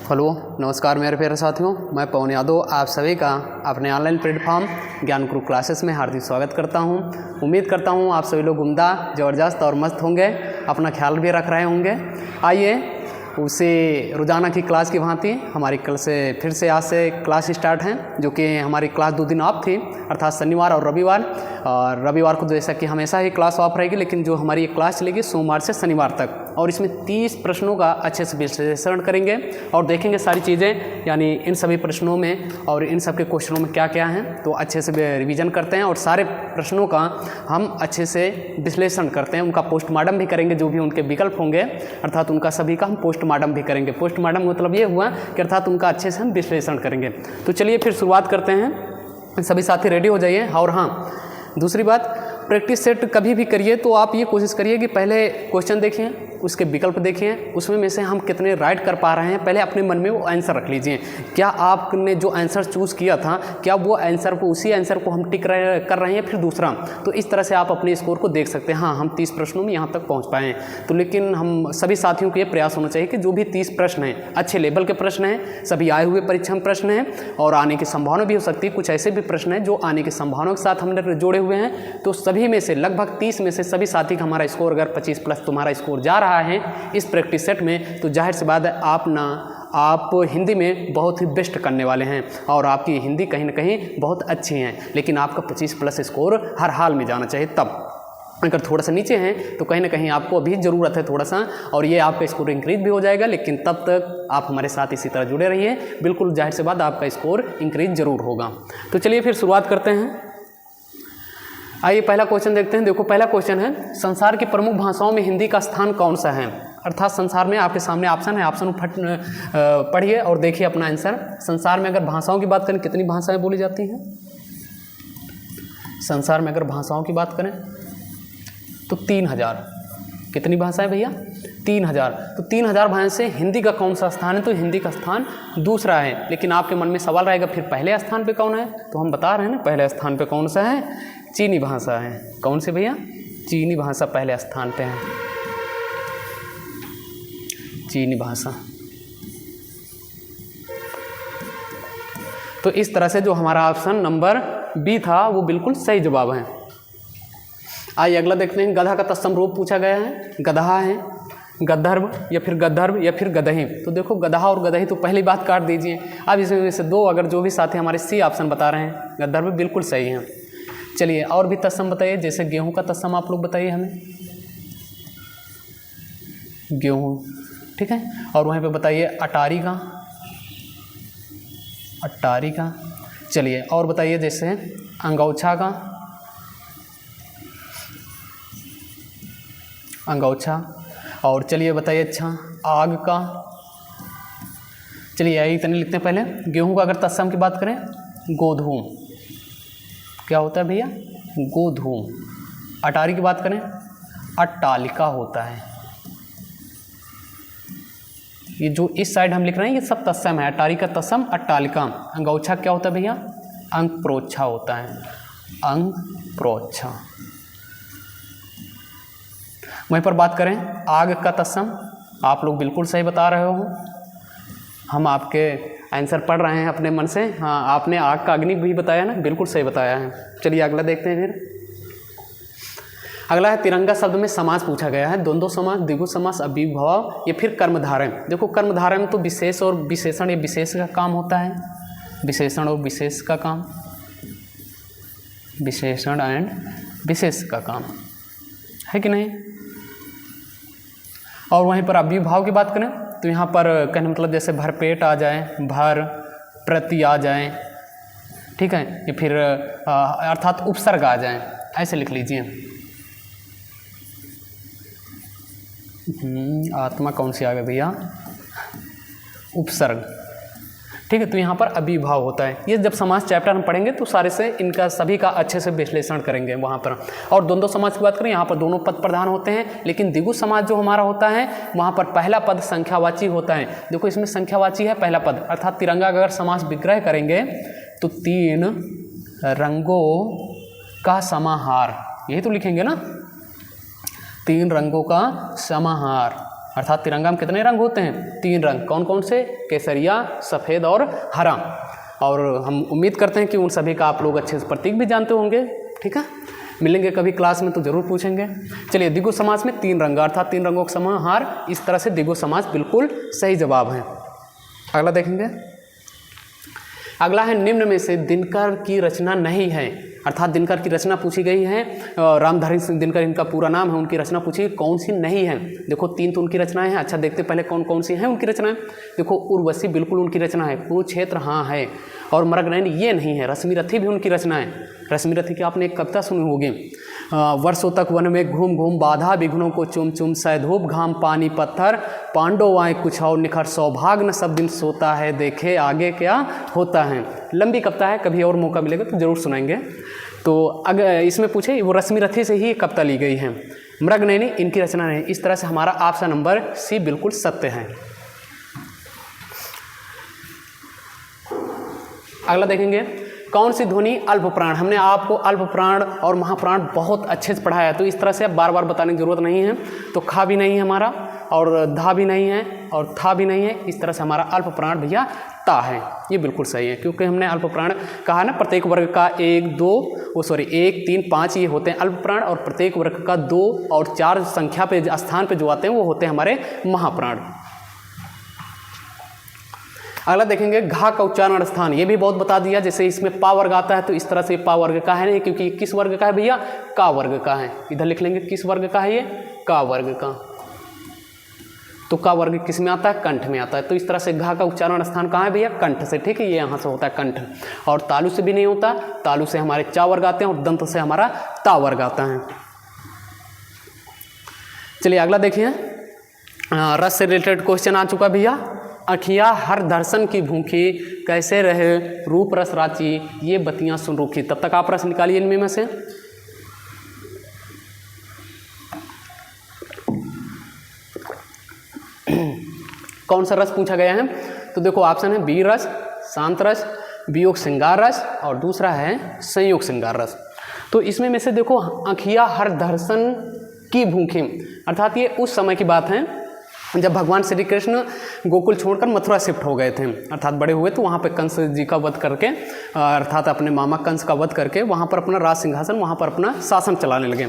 Hello नमस्कार मेरे प्यारे साथियों, मैं पवन यादव आप सभी का अपने ऑनलाइन प्लेटफॉर्म ज्ञान गुरु क्लासेस में हार्दिक स्वागत करता हूं। उम्मीद करता हूं आप सभी लोग उम्दा, ज़बरदस्त और मस्त होंगे, अपना ख्याल भी रख रहे होंगे। आइए उसे रोज़ाना की क्लास की भांति हमारी कल से फिर से आज से क्लास स्टार्ट हैं, जो कि हमारी क्लास 2 दिन ऑफ थी, अर्थात शनिवार और रविवार। और रविवार को जैसा कि हमेशा ही क्लास ऑफ रहेगी, लेकिन जो हमारी ये क्लास चलेगी सोमवार से शनिवार तक, और इसमें 30 प्रश्नों का अच्छे से विश्लेषण करेंगे और देखेंगे सारी चीज़ें, यानी इन सभी प्रश्नों में और इन सब के क्वेश्चनों में क्या क्या हैं। तो अच्छे से रिवीजन करते हैं और सारे प्रश्नों का हम अच्छे से विश्लेषण करते हैं, उनका पोस्टमार्टम भी करेंगे, जो भी उनके विकल्प होंगे, अर्थात उनका सभी का हम पोस्टमार्टम भी करेंगे। पोस्टमार्टम मतलब ये हुआ कि अर्थात उनका अच्छे से हम विश्लेषण करेंगे। तो चलिए फिर शुरुआत करते हैं, सभी साथी रेडी हो जाइए। और हाँ, दूसरी बात, प्रैक्टिस सेट कभी भी करिए तो आप ये कोशिश करिए कि पहले क्वेश्चन देखिए, उसके विकल्प देखिए, उसमें में से हम कितने राइट कर पा रहे हैं, पहले अपने मन में वो आंसर रख लीजिए। क्या आपने जो आंसर चूज़ किया था, क्या वो आंसर को, उसी आंसर को हम टिक कर रहे हैं फिर दूसरा। तो इस तरह से आप अपने स्कोर को देख सकते हैं। हाँ, हम 30 प्रश्नों में यहाँ तक पहुँच पाए हैं। तो लेकिन हम सभी साथियों को ये प्रयास होना चाहिए कि जो भी 30 प्रश्न हैं, अच्छे लेवल के प्रश्न हैं, सभी आए हुए परीक्षा में प्रश्न हैं और आने की संभावना भी हो सकती है। कुछ ऐसे भी प्रश्न हैं जो आने की संभावना के साथ हमने जोड़े हुए हैं। तो सभी में से लगभग 30 में से सभी साथी का हमारा स्कोर अगर 25 प्लस तुम्हारा स्कोर जा रहा है इस प्रैक्टिस सेट में, तो जाहिर सी बात है आप हिंदी में बहुत ही बेस्ट करने वाले हैं और आपकी हिंदी कहीं ना कहीं बहुत अच्छी है। लेकिन आपका 25 प्लस स्कोर हर हाल में जाना चाहिए। तब अगर थोड़ा सा नीचे हैं तो कहीं ना कहीं आपको अभी ज़रूरत है थोड़ा सा, और ये आपका स्कोर इंक्रीज भी हो जाएगा। लेकिन तब तक आप हमारे साथ इसी तरह जुड़े रहिए, बिल्कुल जाहिर सी बात आपका स्कोर इंक्रीज ज़रूर होगा। तो चलिए फिर शुरुआत करते हैं। आइए पहला क्वेश्चन देखते हैं। देखो पहला क्वेश्चन है, संसार की प्रमुख भाषाओं में हिंदी का स्थान कौन सा है। अर्थात संसार में आपके सामने ऑप्शन है, ऑप्शन पढ़िए और देखिए अपना आंसर। संसार में अगर भाषाओं की बात करें, कितनी भाषाएं बोली जाती हैं संसार में? अगर भाषाओं की बात करें तो 3000। कितनी भाषाएं भैया? 3000। तो 3000 भाषा से हिंदी का कौन सा स्थान है? तो हिंदी का स्थान दूसरा है। लेकिन आपके मन में सवाल रहेगा फिर पहले स्थान पे कौन है? तो हम बता रहे हैं ना, पहले स्थान पे कौन सा है? चीनी भाषा है। कौन से भैया? चीनी भाषा पहले स्थान पे है, चीनी भाषा। तो इस तरह से जो हमारा ऑप्शन नंबर बी था वो बिल्कुल सही जवाब है। आइए अगला देखते हैं। गधा का तत्सम रूप पूछा गया है। गधा है, गद्धर्व या फिर गद्धर्व या फिर गदही। तो देखो गधा और गदही तो पहली बात काट दीजिए। अब इसमें से दो, अगर जो भी साथी हमारे सी ऑप्शन बता रहे हैं, गद्धर्व बिल्कुल सही है। चलिए और भी तत्सम बताइए, जैसे गेहूं का तत्सम आप लोग बताइए हमें। गेहूं, ठीक है। और वहीं पे बताइए अटारी का, अटारी का। चलिए और बताइए, जैसे अंगौछा का, अंगौछा। और चलिए बताइए अच्छा आग का। चलिए यही इतने लिखते हैं पहले। गेहूं का अगर तत्सम की बात करें, गोधूम। क्या होता है भैया? गोधूम। अटारी की बात करें, अट्टालिका होता है। ये जो इस साइड हम लिख रहे हैं ये सब तत्सम है। अटारी का तत्सम अट्टालिका। अंगौछा क्या होता है भैया? अंग प्रोच्छा होता है, अंग प्रोच्छा। वहीं पर बात करें आग का तत्सम, आप लोग बिल्कुल सही बता रहे हो, हम आपके आंसर पढ़ रहे हैं अपने मन से। हाँ, आपने आग का अग्नि भी बताया ना, बिल्कुल सही बताया है। चलिए अगला देखते हैं फिर। अगला है तिरंगा शब्द में समास पूछा गया है। द्वंद्व समास, द्विगु समास, अव्ययभाव या फिर कर्मधारय। देखो कर्मधारय में तो विशेष और विशेषण, या विशेष का काम होता है, विशेषण और विशेष का काम, विशेषण एंड विशेष का काम है कि नहीं। और वहीं पर अव्ययभाव की बात करें तो यहाँ पर कहने मतलब जैसे भरपेट आ जाए, भर प्रति आ जाए, ठीक है, या फिर अर्थात उपसर्ग आ जाए, ऐसे लिख लीजिए। आत्मा कौन सी आ गई भैया? उपसर्ग, ठीक है। तो यहाँ पर अव्ययभाव होता है। ये जब समास चैप्टर हम पढ़ेंगे तो सारे से इनका सभी का अच्छे से विश्लेषण करेंगे वहाँ पर। और द्वंद्व समास की बात करें, यहाँ पर दोनों पद प्रधान होते हैं, लेकिन द्विगु समास जो हमारा होता है वहाँ पर पहला पद संख्यावाची होता है। देखो इसमें संख्यावाची है पहला पद, अर्थात तिरंगा अगर समास विग्रह करेंगे तो 3 रंगों का समाहार, यही तो लिखेंगे ना, 3 रंगों का समाहार। अर्थात तिरंगा में कितने रंग होते हैं? 3 रंग। कौन कौन से? केसरिया, सफ़ेद और हरा। और हम उम्मीद करते हैं कि उन सभी का आप लोग अच्छे से प्रतीक भी जानते होंगे। ठीक है, मिलेंगे कभी क्लास में तो जरूर पूछेंगे। चलिए, द्विगु समास में 3 रंग अर्थात 3 रंगों का समाहार, इस तरह से द्विगु समास बिल्कुल सही जवाब है। अगला देखेंगे। अगला है निम्न में से दिनकर की रचना नहीं है, अर्थात दिनकर की रचना पूछी गई है। रामधारी सिंह दिनकर इनका पूरा नाम है, उनकी रचना पूछी कौन सी नहीं है। देखो 3 तो उनकी रचनाएं हैं। अच्छा, देखते पहले कौन कौन सी हैं उनकी रचनाएं। देखो, उर्वशी बिल्कुल उनकी रचना है, कुरुक्षेत्र हाँ है, और मृगनयन ये नहीं है। रश्मिरथी भी उनकी रचना है। रश्मिरथी की आपने एक कविता सुनी होगी, वर्षों तक वन में घूम घूम बाधा विघ्नों को चुम चुम, सैधूप घाम पानी पत्थर, पांडव आए कुछ और निखर, सौभाग्य न सब दिन सोता है, देखे आगे क्या होता है। लंबी कविता है, कभी और मौका मिलेगा तो जरूर सुनाएंगे। तो अगर इसमें पूछे, वो रश्मिरथी से ही कविता ली गई है। मृगनयनी इनकी रचना नहीं। इस तरह से हमारा ऑप्शन नंबर सी बिल्कुल सत्य है। अगला देखेंगे, कौन सी ध्वनि अल्प प्राण। हमने आपको अल्प प्राण और महाप्राण बहुत अच्छे से पढ़ाया है, तो इस तरह से अब बार बार बताने की जरूरत नहीं है। तो खा भी नहीं है हमारा, और धा भी नहीं है, और था भी नहीं है। इस तरह से हमारा अल्प प्राण भैया ता है। ये बिल्कुल सही है, क्योंकि हमने अल्प प्राण कहा ना, प्रत्येक वर्ग का 1, 3, 5 ये होते हैं अल्प प्राण, और प्रत्येक वर्ग का 2 और 4 संख्या पे स्थान पे जो आते हैं वो होते हैं हमारे महाप्राण। अगला देखेंगे, घा का उच्चारण स्थान। ये भी बहुत बता दिया, जैसे इसमें पा वर्ग आता है तो इस तरह से पा वर्ग का है नहीं, क्योंकि किस वर्ग का है भैया? का वर्ग का है। इधर लिख लेंगे किस वर्ग का है ये? का वर्ग का। तो का वर्ग किस में आता है? कंठ में आता है। तो इस तरह से घा का उच्चारण स्थान कहाँ है भैया? कंठ से। ठीक है, ये यहाँ से होता है कंठ, और तालु से भी नहीं होता। तालु से हमारे चा वर्ग आते हैं, और दंत से हमारा ता वर्ग आता है। चलिए अगला देखिए, रस से रिलेटेड क्वेश्चन आ चुका भैया। अखिया हर दर्शन की भूखी, कैसे रहे रूप रस राची, ये बतियां सुन रूखी। तब तक आप रस निकालिए इनमें में से। कौन सा रस पूछा गया है? तो देखो ऑप्शन है वीर रस, शांत रस, वियोग श्रृंगार रस, और दूसरा है संयोग श्रृंगार रस। तो इसमें में से देखो, अखिया हर दर्शन की भूखी, अर्थात ये उस समय की बात है जब भगवान श्री कृष्ण गोकुल छोड़कर मथुरा शिफ्ट हो गए थे, अर्थात बड़े हुए, तो वहाँ पे कंस जी का वध करके, अर्थात अपने मामा कंस का वध करके वहाँ पर अपना राज सिंहासन, वहाँ पर अपना शासन चलाने लगे।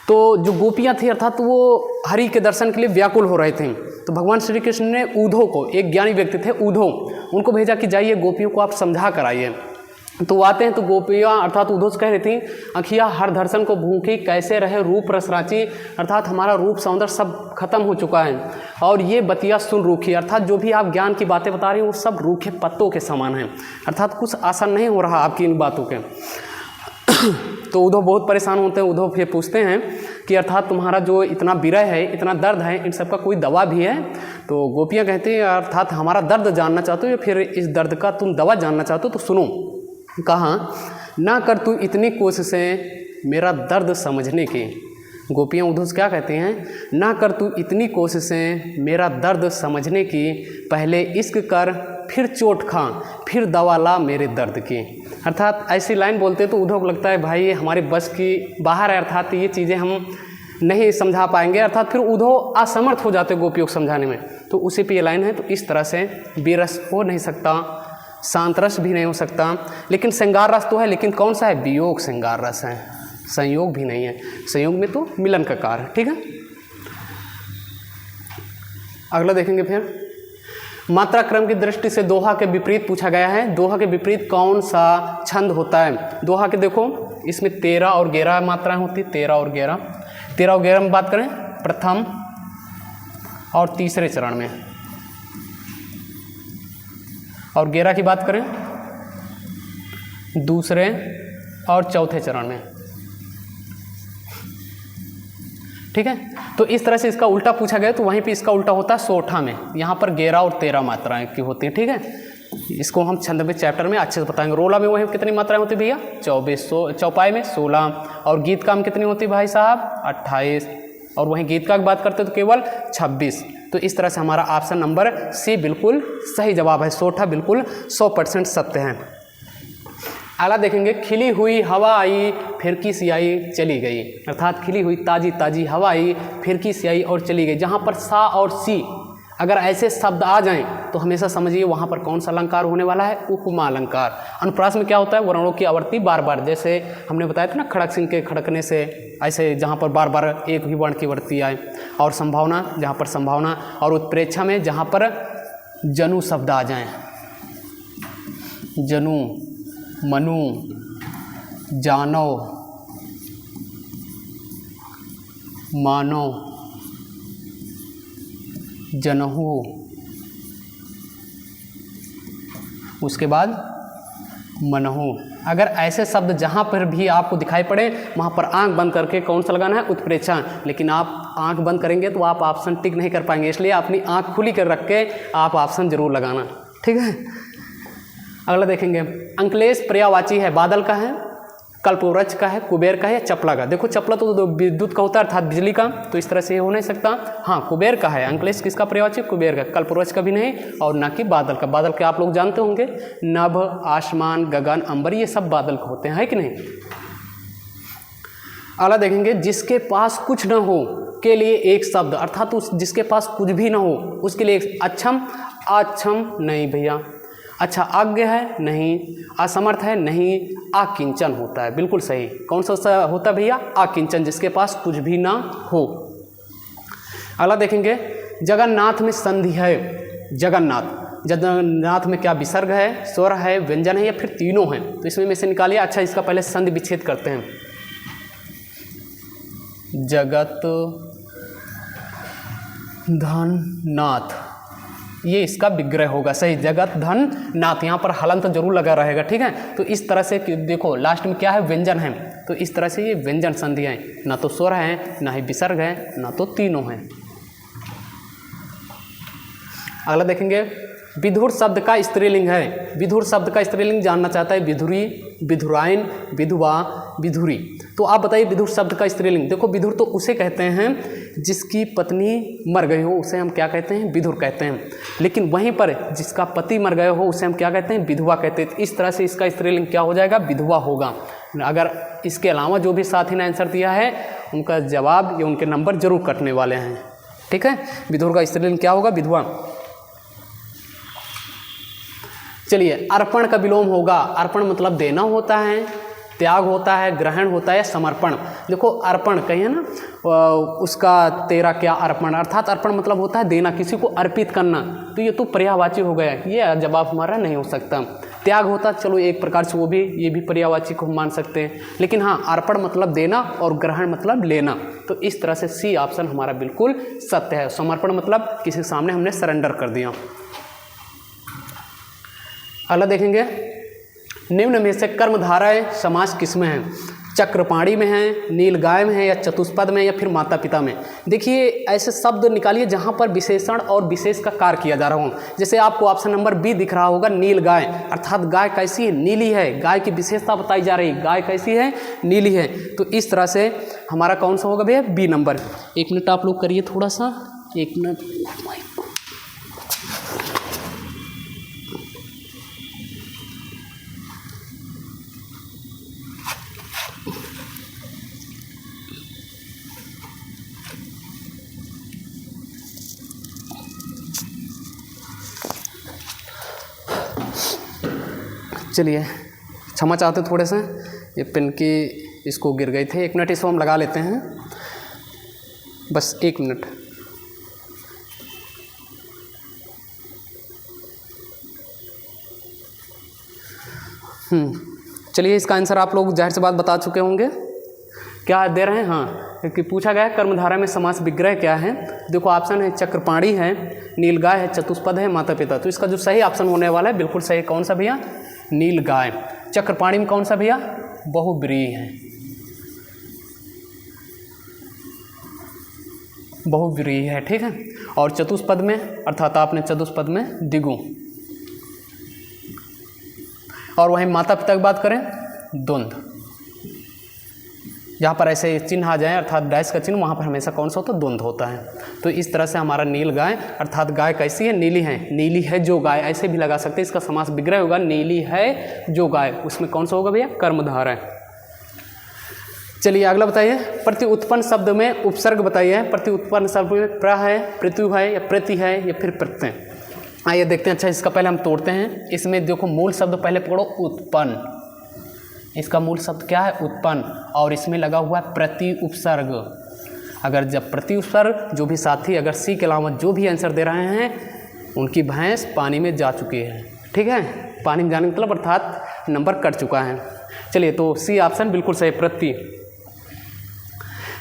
तो जो गोपियाँ थी अर्थात वो हरि के दर्शन के लिए व्याकुल हो रहे थे। तो भगवान श्री कृष्ण ने ऊधो को, एक ज्ञानी व्यक्ति थे ऊधो, उनको भेजा कि जाइए गोपियों को आप समझा कर आइए। तो आते हैं तो गोपियाँ अर्थात ऊधो से कह रही थी, अखिया हर दर्शन को भूखी, कैसे रहे रूप रस राची, अर्थात हमारा रूप सौंदर्य सब खत्म हो चुका है, और ये बतिया सुन रूखी, अर्थात जो भी आप ज्ञान की बातें बता रही हैं वो सब रूखे पत्तों के समान हैं, अर्थात कुछ आसान नहीं हो रहा आपकी इन बातों के। तो उद्धव बहुत परेशान होते हैं। उद्धव फिर पूछते हैं कि अर्थात तुम्हारा जो इतना विरह है, इतना दर्द है, इन सब का कोई दवा भी है? तो गोपियाँ कहती हैं अर्थात हमारा दर्द जानना चाहते हो या फिर इस दर्द का तुम दवा जानना चाहते हो तो सुनो। कहा, ना कर तू इतनी कोशिशें मेरा दर्द समझने की। गोपियाँ उद्धव से क्या कहती हैं? ना कर तू इतनी कोशिशें मेरा दर्द समझने की, पहले इश्क कर फिर चोट खा, फिर दवा ला मेरे दर्द की। अर्थात ऐसी लाइन बोलते हैं तो उद्धव को लगता है भाई ये हमारे बस की बाहर है, अर्थात ये चीज़ें हम नहीं समझा पाएंगे, अर्थात फिर उद्धव असमर्थ हो जाते गोपियों को समझाने में। तो उसी पे ये लाइन है। तो इस तरह से बेरस हो नहीं सकता, शांत रस भी नहीं हो सकता, लेकिन श्रृंगार रस तो है, लेकिन कौन सा है? वियोग श्रृंगार रस है, संयोग भी नहीं है। संयोग में तो मिलन का कार है। ठीक है, अगला देखेंगे फिर। मात्रा क्रम की दृष्टि से दोहा के विपरीत पूछा गया है। दोहा के विपरीत कौन सा छंद होता है? दोहा के देखो इसमें 13 और 11 मात्राएं होती, 13 और 11। 13 और 11 में बात करें प्रथम और तीसरे चरण में, और 11 की बात करें दूसरे और चौथे चरण में। ठीक है, तो इस तरह से इसका उल्टा पूछा गया, तो वहीं पे इसका उल्टा होता है सोठा में। यहाँ पर 11 और 13 मात्राएं की होती हैं। ठीक है, इसको हम छंदों चैप्टर में अच्छे से बताएंगे। रोला में वही कितनी मात्राएं होती भैया? 24। चौपाई में 16, और गीत का में कितनी होती भाई साहब? 28, और वहीं गीत का बात करते तो केवल 26। तो इस तरह से हमारा ऑप्शन नंबर सी बिल्कुल सही जवाब है। सोठा बिल्कुल 100% सत्य है। अगला देखेंगे खिली हुई हवा आई फिरकी सी आई चली गई, अर्थात खिली हुई ताज़ी ताज़ी हवा आई फिरकी सी आई और चली गई। जहाँ पर सा और सी अगर ऐसे शब्द आ जाएं तो हमेशा समझिए वहाँ पर कौन सा अलंकार होने वाला है, उपमा अलंकार। अनुप्रास में क्या होता है, वर्णों की आवृत्ति बार बार, जैसे हमने बताया था ना खड़क सिंह के खड़कने से, ऐसे जहाँ पर बार बार एक ही वर्ण की आवृत्ति आए। और संभावना, जहाँ पर संभावना, और उत्प्रेक्षा में जहाँ पर जनु शब्द आ जाएं, जनु, मनु, जानव, मानव, जनहु, उसके बाद मनहु। अगर ऐसे शब्द जहाँ पर भी आपको दिखाई पड़े वहाँ पर आंख बंद करके कौन सा लगाना है, उत्प्रेक्षा। लेकिन आप आंख बंद करेंगे तो आप ऑप्शन टिक नहीं कर पाएंगे, इसलिए अपनी आंख खुली कर रख के आप ऑप्शन जरूर लगाना, ठीक है। अगला देखेंगे अंकलेश पर्यायवाची है, बादल का है, कल्पवृक्ष का है, कुबेर का है या चपला का। देखो चपला तो विद्युत का होता है अर्थात बिजली का, तो इस तरह से हो नहीं सकता। हाँ कुबेर का है, अंकलेश किसका पर्यायवाची, कुबेर का, कल्पवृक्ष का भी नहीं और ना कि बादल का। बादल के आप लोग जानते होंगे, नभ, आसमान, गगन, अंबर, ये सब बादल का होते हैं, है कि नहीं। अगला देखेंगे जिसके पास कुछ न हो के लिए एक शब्द, अर्थात उस जिसके पास कुछ भी ना हो उसके लिए एक, अक्षम, अक्षम नहीं भैया, अच्छा अज्ञ है नहीं, असमर्थ है नहीं, अकिंचन होता है, बिल्कुल सही। कौन सा होता है भैया, अकिंचन, जिसके पास कुछ भी ना हो। अगला देखेंगे जगन्नाथ में संधि है, जगन्नाथ, जगन्नाथ में क्या विसर्ग है, स्वर है, व्यंजन है या फिर तीनों हैं, तो इसमें से निकालिए। अच्छा इसका पहले संधि विच्छेद करते हैं। जगत धन नाथ, ये इसका विग्रह होगा, सही, जगत धन नाथ। यहाँ पर हलंत जरूर लगा रहेगा, ठीक है। तो इस तरह से देखो लास्ट में क्या है, व्यंजन है, तो इस तरह से ये व्यंजन संधि है, ना तो स्वर है, ना ही विसर्ग है, ना तो तीनों हैं। अगला देखेंगे विधुर शब्द का स्त्रीलिंग है, विधुर शब्द का स्त्रीलिंग जानना चाहता है, विधुरी, विधुराइन, विधुवा, विधुरी। तो आप बताइए विधुर शब्द का स्त्रीलिंग। देखो विधुर तो उसे कहते हैं जिसकी पत्नी मर गई हो, उसे हम क्या कहते हैं, विधुर कहते हैं। लेकिन वहीं पर जिसका पति मर गए हो उसे हम क्या कहते हैं, विधवा कहते हैं। इस तरह से इसका स्त्रीलिंग क्या हो जाएगा, विधवा होगा। अगर इसके अलावा जो भी साथी ने आंसर दिया है उनका जवाब या उनके नंबर जरूर कटने वाले हैं, ठीक है। विधुर का स्त्रीलिंग क्या होगा, विधवा। चलिए अर्पण का विलोम होगा, अर्पण मतलब देना होता है, त्याग होता है, ग्रहण होता है, समर्पण। देखो अर्पण कहिए ना, उसका तेरा क्या अर्पण, अर्थात अर्पण मतलब होता है देना, किसी को अर्पित करना, तो ये तो पर्यायवाची हो गया, ये जवाब हमारा नहीं हो सकता। त्याग होता, चलो एक प्रकार से वो भी, ये भी पर्यायवाची को हम मान सकते हैं। लेकिन हाँ अर्पण मतलब देना और ग्रहण मतलब लेना, तो इस तरह से सी ऑप्शन हमारा बिल्कुल सत्य है। समर्पण मतलब किसी के सामने हमने सरेंडर कर दिया। अगला देखेंगे निम्न में से कर्मधारय समास किसमें है, चक्रपाणी में है, नीलगाय में है या चतुष्पद में या फिर माता पिता में। देखिए ऐसे शब्द निकालिए जहाँ पर विशेषण और विशेष का कार्य किया जा रहा हो। जैसे आपको ऑप्शन नंबर बी दिख रहा होगा, नीलगाय, अर्थात गाय कैसी है, नीली है, गाय की विशेषता बताई जा रही है, गाय कैसी है, नीली है। तो इस तरह से हमारा कौन सा होगा भैया, बी नंबर। एक मिनट आप लोग करिए थोड़ा सा, एक मिनट। चलिए क्षमा चाहते थोड़े से, ये पेन की इसको गिर गई थे, 1 मिनट इसको हम लगा लेते हैं, बस 1 मिनट। चलिए इसका आंसर आप लोग जाहिर सी बात बता चुके होंगे, क्या दे रहे हैं, हाँ कि पूछा गया है कर्मधारय में समास विग्रह क्या है। देखो ऑप्शन है चक्रपाणी है, नीलगाय है, चतुष्पद है, माता पिता। तो इसका जो सही ऑप्शन होने वाला है बिल्कुल सही, कौन सा भैया, नीलगाय। चक्रपाणी में कौन सा भैया, बहुब्रीहि है, बहुब्रीहि है, ठीक है। और चतुष्पद में अर्थात आपने चतुष्पद में दिगु। और वहीं माता पिता की बात करें, द्वंद्व। जहाँ पर ऐसे चिन्ह आ जाए अर्थात डैश का चिन्ह, वहाँ पर हमेशा कौन सा होता है, द्वंद्व होता है। तो इस तरह से हमारा नील गाय अर्थात गाय कैसी है, नीली है, नीली है जो गाय, ऐसे भी लगा सकते हैं। इसका समास विग्रह होगा नीली है जो गाय, उसमें कौन सा होगा भैया, कर्मधारय है। चलिए अगला बताइए, प्रति उत्पन्न शब्द में उपसर्ग बताइए। प्रति उत्पन्न शब्द में प्र है, पृथु है या प्रति है या फिर प्रत्यय। आइए देखते हैं। अच्छा इसका पहले हम तोड़ते हैं। इसमें देखो मूल शब्द पहले पकड़ो, उत्पन्न। इसका मूल शब्द क्या है, उत्पन्न, और इसमें लगा हुआ है प्रति उपसर्ग। अगर जब प्रति उपसर्ग, जो भी साथी अगर सी के अलावा जो भी आंसर दे रहे हैं उनकी भैंस पानी में जा चुकी है। ठीक है, पानी में जाने का मतलब अर्थात नंबर कट चुका है। चलिए तो सी ऑप्शन बिल्कुल सही, प्रति।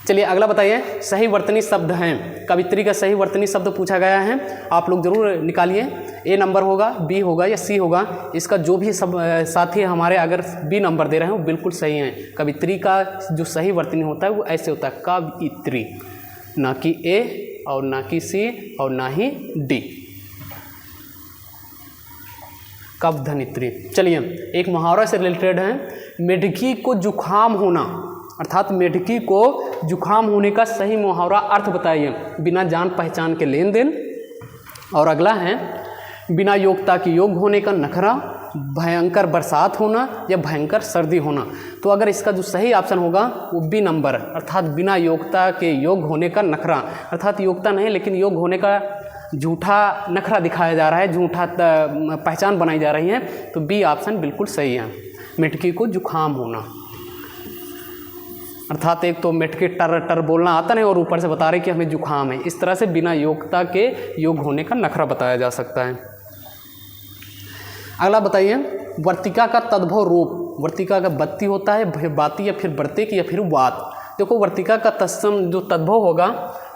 चलिए अगला बताइए, सही वर्तनी शब्द हैं। कवित्री का सही वर्तनी शब्द पूछा गया है, आप लोग जरूर निकालिए। ए नंबर होगा, बी होगा या सी होगा। इसका जो भी सब साथी हमारे अगर बी नंबर दे रहे हैं वो बिल्कुल सही हैं। कवित्री का जो सही वर्तनी होता है वो ऐसे होता है, कवित्री, ना कि ए और ना कि सी और ना ही डी, कवधनित्री। चलिए एक मुहावरा से रिलेटेड है, मेढकी को जुखाम होना अर्थात मेढकी को जुखाम होने का सही मुहावरा अर्थ बताइए। बिना जान पहचान के लेन देन, और अगला है बिना योग्यता के योग होने का नखरा, भयंकर बरसात होना या भयंकर सर्दी होना। तो अगर इसका जो सही ऑप्शन होगा वो बी नंबर, अर्थात बिना योग्यता के योग होने का नखरा, अर्थात योग्यता नहीं लेकिन योग होने का झूठा नखरा दिखाया जा रहा है, झूठा पहचान बनाई जा रही है। तो बी ऑप्शन बिल्कुल सही है, मेढकी को जुखाम होना। अर्थात एक तो मेढके टर टर बोलना आता नहीं और ऊपर से बता रहे कि हमें जुखाम है। इस तरह से बिना योग्यता के योग होने का नखरा बताया जा सकता है। अगला बताइए, वर्तिका का तद्भव रूप। वर्तिका का बत्ती होता है, बाती या फिर बर्तिक या फिर वात। देखो वर्तिका का तत्सम जो तद्भव होगा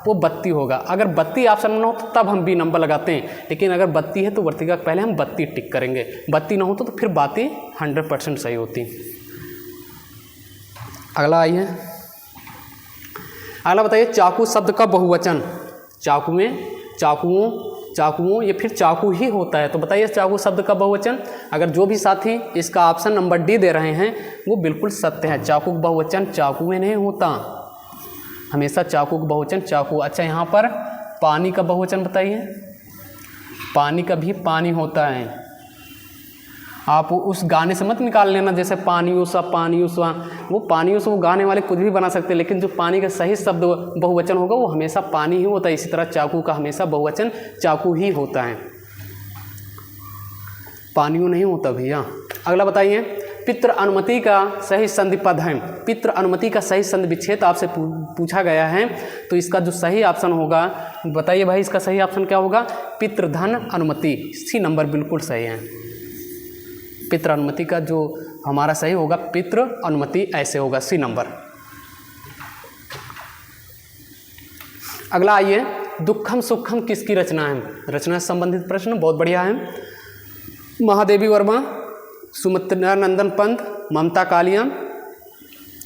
वो बत्ती होगा। अगर बत्ती ऑप्शन में ना हो तो तब हम बी नंबर लगाते हैं, लेकिन अगर बत्ती है तो वर्तिका पहले हम बत्ती टिक करेंगे। बत्ती ना हो तो फिर बाती 100% सही होती। अगला आइए, अगला बताइए, चाकू शब्द का बहुवचन। चाकू में चाकुओं या फिर चाकू ही होता है। तो बताइए चाकू शब्द का बहुवचन। अगर जो भी साथी इसका ऑप्शन नंबर डी दे रहे हैं वो बिल्कुल सत्य है। चाकू का बहुवचन चाकू में नहीं होता, हमेशा चाकू का बहुवचन चाकू। अच्छा यहाँ पर पानी का बहुवचन बताइए। पानी का भी पानी होता है। आप उस गाने से मत निकाल लेना जैसे पानी उसा, वो पानी उसा वो गाने वाले कुछ भी बना सकते हैं, लेकिन जो पानी का सही शब्द बहुवचन होगा वो हमेशा पानी ही होता है। इसी तरह चाकू का हमेशा बहुवचन चाकू ही होता है, पानियों नहीं होता भैया। अगला बताइए, पितृ अनुमति का सही संधि पद है। पितृ अनुमति का सही संधि विच्छेद आपसे पूछा गया है, तो इसका जो सही ऑप्शन होगा बताइए भाई, इसका सही ऑप्शन क्या होगा, पितृधन अनुमति। सी नंबर बिल्कुल सही है। पितृ अनुमति का जो हमारा सही होगा पितृ अनुमति, ऐसे होगा सी नंबर। अगला आइए, दुखम सुखम किसकी रचना है। रचना से संबंधित प्रश्न बहुत बढ़िया है। महादेवी वर्मा, सुमित्रा नंदन पंत, ममता कालिया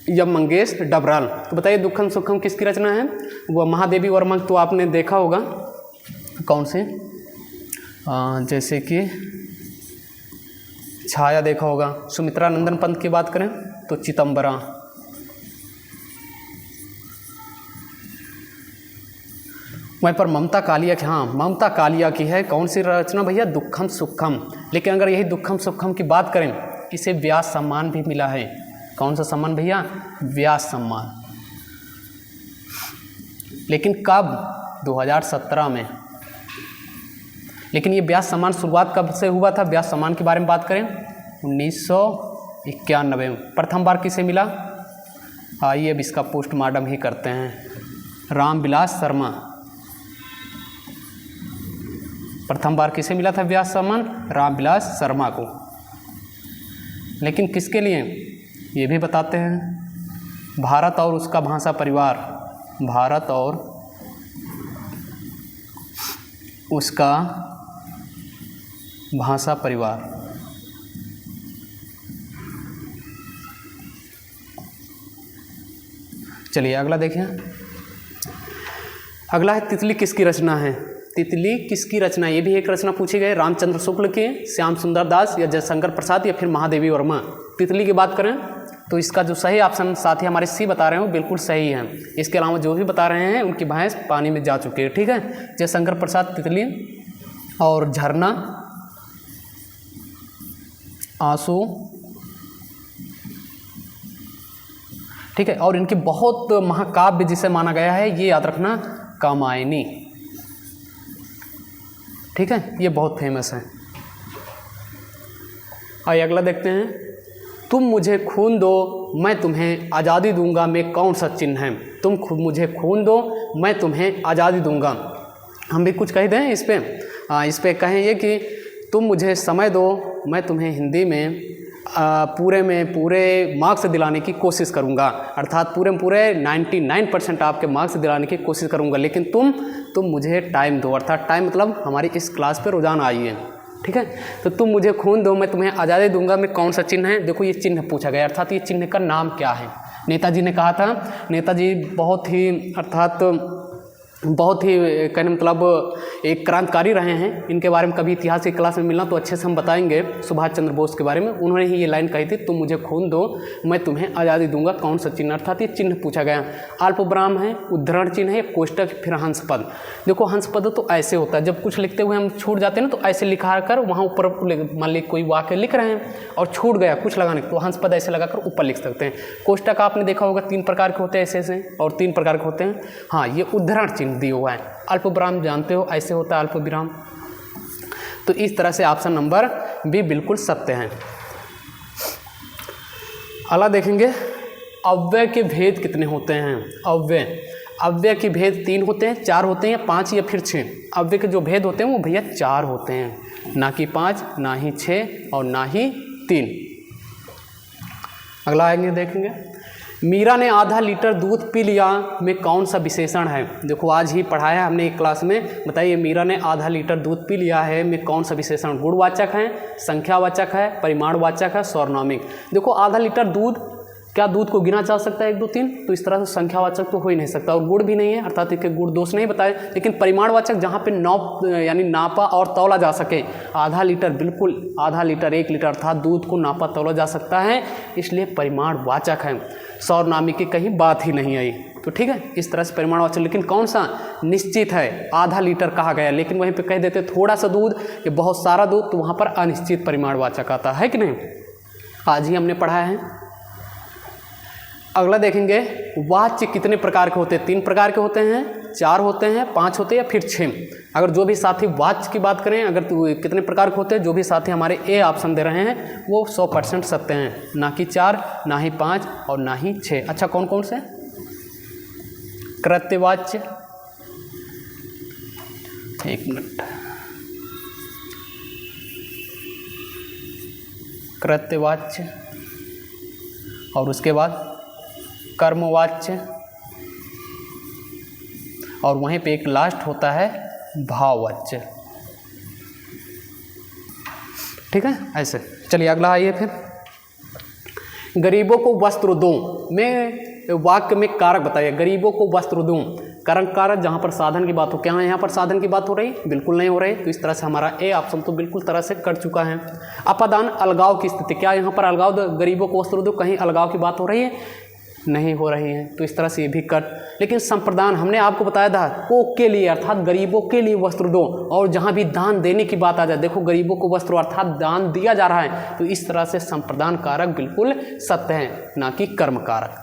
या मंगेश डबराल। तो बताइए दुखम सुखम किसकी रचना है। वह महादेवी वर्मा तो आपने देखा होगा, कौन से, जैसे कि छाया देखा होगा। सुमित्रा नंदन पंत की बात करें तो चिदंबरा। वहीं पर ममता कालिया की, हाँ ममता कालिया की है कौन सी रचना भैया, दुखम सुखम। लेकिन अगर यही दुखम सुखम की बात करें, इसे व्यास सम्मान भी मिला है। कौन सा सम्मान भैया, व्यास सम्मान। लेकिन कब, 2017 में। लेकिन ये व्यास सम्मान शुरुआत कब से हुआ था, व्यास सम्मान के बारे में बात करें 1991 में। प्रथम बार किसे मिला, आइए अब इसका पोस्टमार्टम ही करते हैं। रामविलास शर्मा। प्रथम बार किसे मिला था व्यास सम्मान, रामविलास शर्मा को। लेकिन किसके लिए ये भी बताते हैं, भारत और उसका भाषा परिवार। भारत और उसका भाषा परिवार। चलिए अगला देखिए। अगला है तितली किसकी रचना है। तितली किसकी रचना, ये भी एक रचना पूछी गई। रामचंद्र शुक्ल के, श्याम सुंदर दास या जयशंकर प्रसाद या फिर महादेवी वर्मा। तितली की बात करें तो इसका जो सही ऑप्शन साथी हमारे सी बता रहे हैं वो बिल्कुल सही है। इसके अलावा जो भी बता रहे हैं उनकी भैंस पानी में जा चुकी है। ठीक है, जय शंकर प्रसाद तितली और झरना, आंसू, ठीक है, और इनकी बहुत महाकाव्य जिसे माना गया है ये याद रखना कामायनी। ठीक है, ये बहुत फेमस है। आइए अगला देखते हैं, तुम मुझे खून दो मैं तुम्हें आज़ादी दूंगा में कौन सा चिन्ह है? तुम मुझे खून दो मैं तुम्हें आज़ादी दूंगा। हम भी कुछ कह दें इस पे कहें ये कि तुम मुझे समय दो मैं तुम्हें हिंदी में पूरे मार्क्स दिलाने की कोशिश करूंगा, अर्थात पूरे 99% आपके मार्क्स दिलाने की कोशिश करूंगा, लेकिन तुम मुझे टाइम दो, अर्थात टाइम मतलब हमारी इस क्लास पे रोजाना आइए। ठीक है, तो तुम मुझे खून दो मैं तुम्हें आज़ादी दूंगा में कौन सा चिन्ह है? देखो ये चिन्ह पूछा गया, अर्थात ये चिन्ह का नाम क्या है? नेताजी ने कहा था, नेताजी बहुत ही कहने मतलब एक क्रांतिकारी रहे हैं। इनके बारे में कभी इतिहास की क्लास में मिलना तो अच्छे से हम बताएंगे सुभाष चंद्र बोस के बारे में। उन्होंने ही ये लाइन कही थी, तुम मुझे खून दो मैं तुम्हें आज़ादी दूंगा कौन सा चिन्ह, अर्थात ये चिन्ह पूछा गया। अल्पविराम है, उद्धरण चिन्ह है, कोष्टक, फिर हंस पद। देखो हंस पद तो ऐसे होता है, जब कुछ लिखते हुए हम छूट जाते हैं ना तो ऐसे लिखा कर वहाँ ऊपर मान ली कोई वाक्य लिख रहे हैं और छूट गया कुछ लगाने तो हंस पद ऐसे लगाकर ऊपर लिख सकते हैं। कोष्टक आपने देखा होगा 3 प्रकार के होते हैं ऐसे और 3 प्रकार के होते हैं। हाँ, ये उद्धरण चिन्ह दिया हुआ है। अल्पविराम जानते हो ऐसे होता है अल्पविराम। तो इस तरह से ऑप्शन नंबर बी बिल्कुल सत्य है। अगला देखेंगे, अव्यय के भेद कितने होते हैं? अव्यय के भेद 3 होते हैं, 4 होते हैं, 5 या फिर 6। अव्यय के जो भेद होते हैं वो भैया 4 होते हैं, ना कि 5, ना ही 6 और ना ही 3। अगला आएंगे देखेंगे, मीरा ने आधा लीटर दूध पी लिया में कौन सा विशेषण है? देखो आज ही पढ़ाया हमने एक क्लास में, बताइए मीरा ने आधा लीटर दूध पी लिया है में कौन सा विशेषण? गुणवाचक है, संख्यावाचक है, परिमाणवाचक है, सार्वनामिक। देखो आधा लीटर दूध, क्या दूध को गिना जा सकता है 1 2 3? तो इस तरह से संख्यावाचक तो हो ही नहीं सकता, और गुण भी नहीं है, अर्थात इसके गुण दोष नहीं बताए। लेकिन परिमाणवाचक जहाँ पे यानी नापा और तौला जा सके, आधा लीटर बिल्कुल आधा लीटर 1 लीटर अर्थात दूध को नापा तौला जा सकता है, इसलिए परिमाणवाचक है। सार्वनामिक की कहीं बात ही नहीं आई। तो ठीक है, इस तरह से परिमाणवाचक। लेकिन कौन सा निश्चित है? आधा लीटर कहा गया, लेकिन वहीं पे कह देते थोड़ा सा दूध या बहुत सारा दूध, तो वहाँ पर अनिश्चित परिमाणवाचक आता है कि नहीं? आज ही हमने पढ़ाया है। अगला देखेंगे, वाच्य कितने प्रकार के होते हैं? 3 प्रकार के होते हैं, 4 होते हैं, 5 होते हैं या फिर 6। अगर जो भी साथी वाच्य की बात करें, अगर तो कितने प्रकार के होते हैं, जो भी साथी हमारे ए ऑप्शन दे रहे हैं वो 100% सत्य हैं, ना कि 4, ना ही 5 और ना ही 6। अच्छा, कौन कौन से? कृत्यवाच्य, 1 मिनट, कृत्यवाच्य और उसके बाद कर्मवाच्य, और वहीं पे एक लास्ट होता है भाववाच्य। ठीक है, ऐसे। चलिए अगला आइए फिर, गरीबों को वस्त्र दूं में वाक्य में कारक बताइए। गरीबों को वस्त्र दूं, कारक जहाँ पर साधन की बात हो, क्या यहाँ पर साधन की बात हो रही? बिल्कुल नहीं हो रही। तो इस तरह से हमारा ए ऑप्शन तो बिल्कुल तरह से कट चुका है। अपादान अलगाव की स्थिति, क्या यहाँ पर अलगाव, गरीबों को वस्त्र दो कहीं अलगाव की बात हो रही है? नहीं हो रही है। तो इस तरह से ये भी कट। लेकिन संप्रदान हमने आपको बताया था को के लिए, अर्थात गरीबों के लिए वस्त्र दो, और जहाँ भी दान देने की बात आ जाए, देखो गरीबों को वस्त्र अर्थात दान दिया जा रहा है, तो इस तरह से संप्रदान कारक बिल्कुल सत्य है, ना कि कर्म कारक।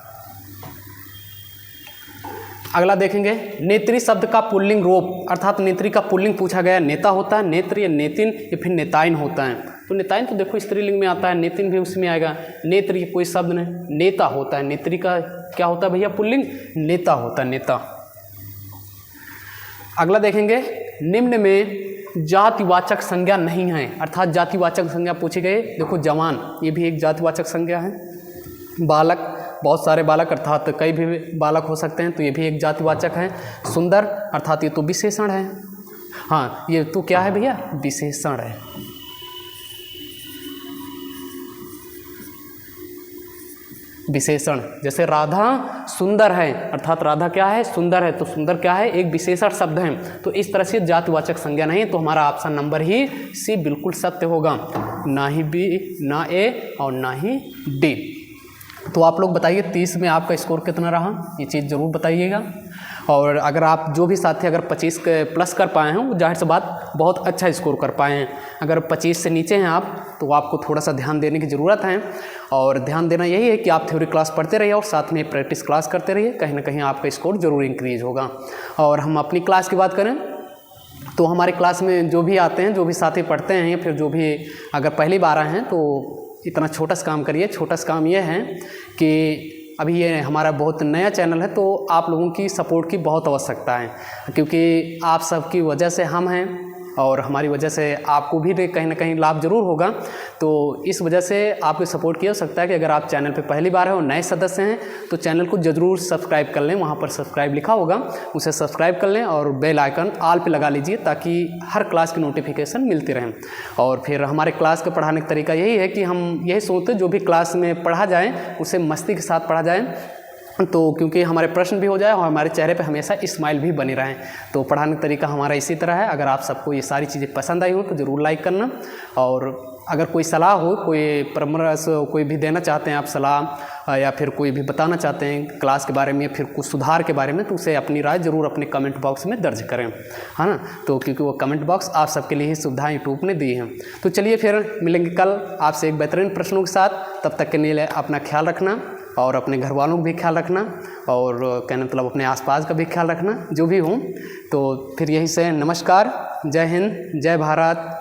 अगला देखेंगे, नेत्री शब्द का पुल्लिंग रूप, अर्थात नेत्री का पुल्लिंग पूछा गया, नेता होता है, नेत्र या नेतिन या फिर नेताइन होता है। तो नेताइन तो देखो स्त्रीलिंग में आता है, नेतिन भी उसमें आएगा। नेत्र ये कोई शब्द नहीं, नेता होता है। नेत्री का क्या होता है भैया पुल्लिंग? नेता होता है, नेता। अगला देखेंगे, निम्न में जातिवाचक संज्ञा नहीं है, अर्थात जातिवाचक संज्ञा पूछी गई। देखो जवान, ये भी एक जातिवाचक संज्ञा है। बालक, बहुत सारे बालक अर्थात कई भी बालक हो सकते हैं, तो ये भी एक जातिवाचक है। सुंदर अर्थात ये तो विशेषण है। हाँ, ये तो क्या है भैया? विशेषण है। विशेषण, जैसे राधा सुंदर है, अर्थात राधा क्या है? सुंदर है। तो सुंदर क्या है? एक विशेषण शब्द है। तो इस तरह से जातिवाचक संज्ञा नहीं, तो हमारा ऑप्शन नंबर ही सी बिल्कुल सत्य होगा, ना ही बी, ना ए और ना ही डी। तो आप लोग बताइए 30 में आपका स्कोर कितना रहा, ये चीज़ ज़रूर बताइएगा। और अगर आप जो भी साथी अगर 25 के प्लस कर पाए हैं वो जाहिर सी बात बहुत अच्छा स्कोर कर पाए हैं। अगर 25 से नीचे हैं आप तो आपको थोड़ा सा ध्यान देने की ज़रूरत है। और ध्यान देना यही है कि आप थ्योरी क्लास पढ़ते रहिए और साथ में प्रैक्टिस क्लास करते रहिए, कहीं ना कहीं आपका स्कोर ज़रूर इंक्रीज होगा। और हम अपनी क्लास की बात करें तो हमारे क्लास में जो भी आते हैं, जो भी साथी पढ़ते हैं या फिर जो भी अगर पहली बार आए हैं तो इतना छोटा सा काम करिए। छोटा सा काम ये है कि अभी ये हमारा बहुत नया चैनल है तो आप लोगों की सपोर्ट की बहुत आवश्यकता है, क्योंकि आप सबकी वजह से हम हैं और हमारी वजह से आपको भी कहीं ना कहीं लाभ ज़रूर होगा। तो इस वजह से आपकी सपोर्ट की हो सकता है कि अगर आप चैनल पे पहली बार हैं और नए सदस्य हैं तो चैनल को ज़रूर सब्सक्राइब कर लें। वहाँ पर सब्सक्राइब लिखा होगा, उसे सब्सक्राइब कर लें और बेल आइकन ऑल पे लगा लीजिए ताकि हर क्लास की नोटिफिकेशन मिलती रहें। और फिर हमारे क्लास के पढ़ाने का तरीका यही है कि हम यही सोचते जो भी क्लास में पढ़ा जाए उसे मस्ती के साथ पढ़ा जाए, तो क्योंकि हमारे प्रश्न भी हो जाए और हमारे चेहरे पे हमेशा स्माइल भी बनी रहे। तो पढ़ाने का तरीका हमारा इसी तरह है। अगर आप सबको ये सारी चीज़ें पसंद आई हो तो ज़रूर लाइक करना। और अगर कोई सलाह हो, कोई परामर्श कोई भी देना चाहते हैं आप सलाह, या फिर कोई भी बताना चाहते हैं क्लास के बारे में या फिर कुछ सुधार के बारे में, तो उसे अपनी राय ज़रूर अपने कमेंट बॉक्स में दर्ज करें, है ना। तो क्योंकि वो कमेंट बॉक्स आप सबके लिए ही सुविधाएं यूट्यूब ने दी हैं। तो चलिए फिर मिलेंगे कल आपसे एक बेहतरीन प्रश्नों के साथ। तब तक के लिए अपना ख्याल रखना और अपने घर वालों का भी ख्याल रखना और कहने मतलब अपने आसपास का भी ख्याल रखना, जो भी हो। तो फिर यहीं से नमस्कार, जय हिंद, जय भारत।